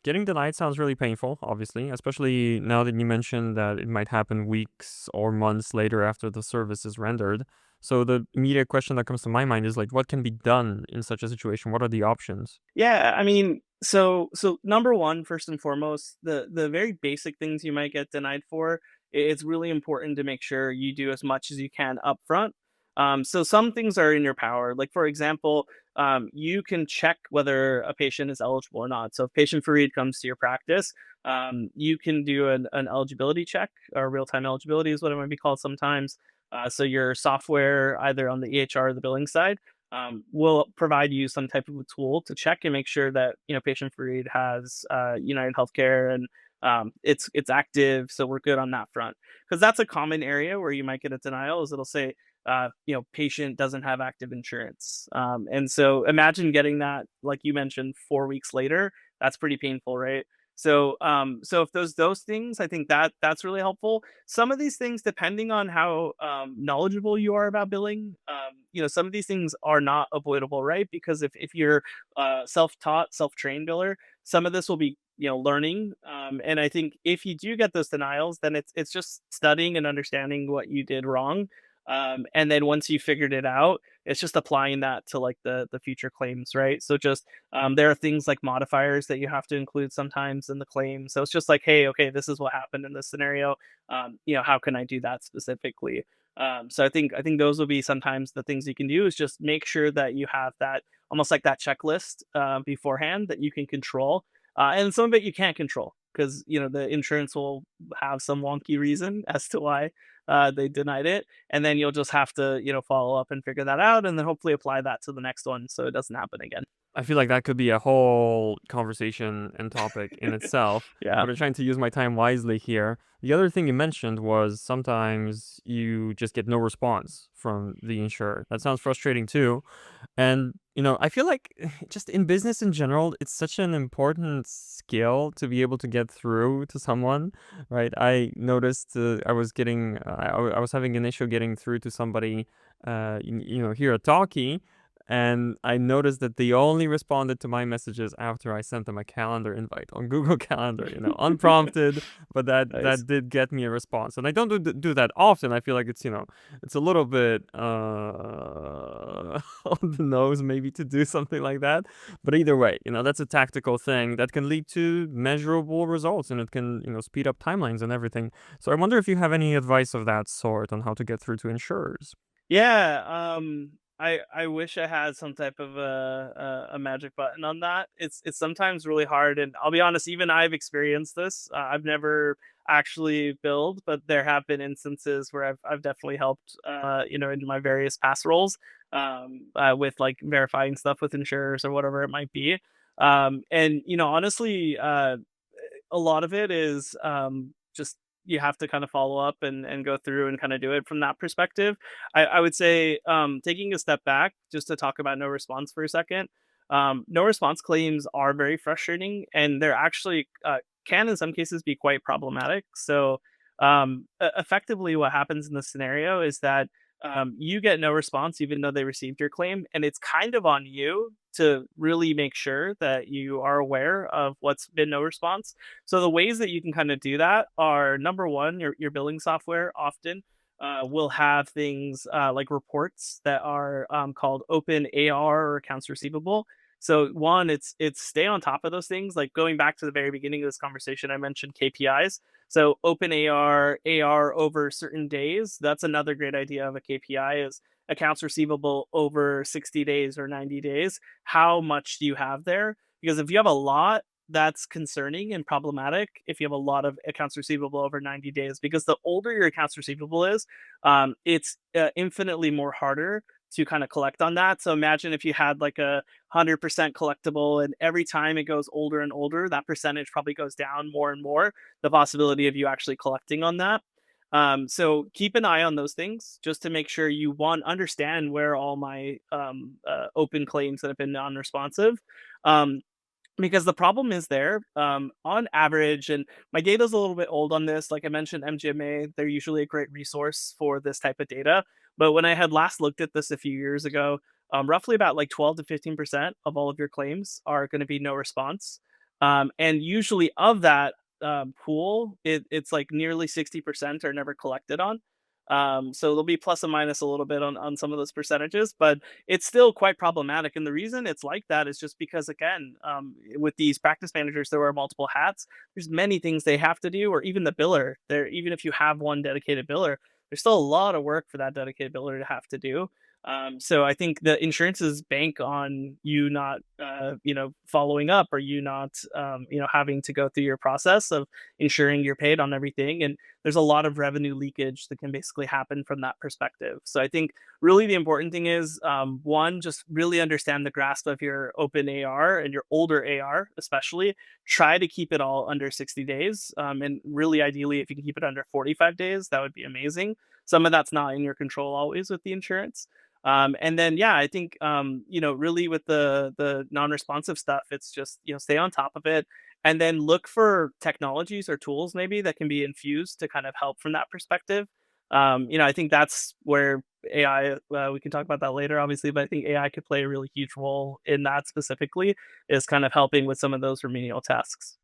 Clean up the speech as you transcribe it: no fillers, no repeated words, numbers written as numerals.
getting denied sounds really painful, obviously, especially now that you mentioned that it might happen weeks or months later after the service is rendered. So the immediate question that comes to my mind is like, what can be done in such a situation? What are the options? Yeah, I mean, so number one, first and foremost, the very basic things you might get denied for, it's really important to make sure you do as much as you can upfront. So some things are in your power. Like for example, you can check whether a patient is eligible or not. So if patient for read comes to your practice, you can do an eligibility check, or real time eligibility is what it might be called sometimes. So your software, either on the EHR or the billing side, will provide you some type of a tool to check and make sure that patient for read has United Healthcare, and it's active, so we're good on that front. Because that's a common area where you might get a denial. Is it'll say patient doesn't have active insurance, and so imagine getting that, like you mentioned, 4 weeks later. That's pretty painful, right? So if those things, I think that's really helpful. Some of these things, depending on how knowledgeable you are about billing, some of these things are not avoidable, right? Because if you're self-taught, self-trained biller, some of this will be learning. And I think if you do get those denials, then it's just studying and understanding what you did wrong. And then once you figured it out, it's just applying that to like the future claims, right? So just there are things like modifiers that you have to include sometimes in the claim. So it's just like, hey, okay, this is what happened in this scenario. How can I do that specifically? So I think those will be sometimes the things you can do, is just make sure that you have that, almost like that checklist beforehand, that you can control, and some of it you can't control because the insurance will have some wonky reason as to why they denied it, and then you'll just have to follow up and figure that out, and then hopefully apply that to the next one so it doesn't happen again. I feel like that could be a whole conversation and topic in itself, Yeah. but I'm trying to use my time wisely here. The other thing you mentioned was sometimes you just get no response from the insurer. That sounds frustrating too. And, I feel like just in business in general, it's such an important skill to be able to get through to someone, right? I noticed I was having an issue getting through to somebody, here at Talkie, and I noticed that they only responded to my messages after I sent them a calendar invite on Google Calendar, unprompted, but Nice. that did get me a response. And I don't do that often. I feel like it's a little bit on the nose maybe to do something like that. But either way, that's a tactical thing that can lead to measurable results, and it can, speed up timelines and everything. So I wonder if you have any advice of that sort on how to get through to insurers. Yeah, I wish I had some type of a magic button on that. It's sometimes really hard, and I'll be honest, even I've experienced this. I've never actually billed, but there have been instances where I've definitely helped, in my various past roles, with like verifying stuff with insurers or whatever it might be. And honestly, a lot of it is just you have to kind of follow up and go through and kind of do it from that perspective. I would say, taking a step back just to talk about no response for a second. No response claims are very frustrating, and they're actually can in some cases be quite problematic. So effectively, what happens in this scenario is that you get no response even though they received your claim, and it's kind of on you to really make sure that you are aware of what's been no response. So the ways that you can kind of do that are, number one, your billing software often will have things like reports that are called open AR or accounts receivable. So one, it's stay on top of those things. Like going back to the very beginning of this conversation, I mentioned KPIs. So open AR over certain days. That's another great idea of a KPI, is accounts receivable over 60 days or 90 days. How much do you have there? Because if you have a lot, that's concerning and problematic if you have a lot of accounts receivable over 90 days, because the older your accounts receivable is, it's infinitely more harder to kind of collect on that. So imagine if you had like 100% collectible, and every time it goes older and older, that percentage probably goes down more and more, the possibility of you actually collecting on that. So keep an eye on those things just to make sure you, one, understand where all my open claims that have been non-responsive. Um, because the problem is there, on average, and my data is a little bit old on this. Like I mentioned, MGMA, they're usually a great resource for this type of data. But when I had last looked at this a few years ago, roughly about like 12 to 15% of all of your claims are going to be no response. And usually of that pool, it's like nearly 60% are never collected on. So there'll be plus and minus a little bit on some of those percentages, but it's still quite problematic. And the reason it's like that is just because, again, with these practice managers, there are multiple hats. There's many things they have to do, or even the biller. There, even if you have one dedicated biller, there's still a lot of work for that dedicated biller to have to do. So I think the insurances bank on you not, following up, or you not, having to go through your process of ensuring you're paid on everything. And there's a lot of revenue leakage that can basically happen from that perspective. So I think really the important thing is, one, just really understand the grasp of your open AR and your older AR, especially. Try to keep it all under 60 days. And really, ideally, if you can keep it under 45 days, that would be amazing. Some of that's not in your control always with the insurance. And then, yeah, I think, really with the non-responsive stuff, it's just, stay on top of it, and then look for technologies or tools maybe that can be infused to kind of help from that perspective. I think that's where AI, we can talk about that later, obviously, but I think AI could play a really huge role in that specifically, is kind of helping with some of those remedial tasks.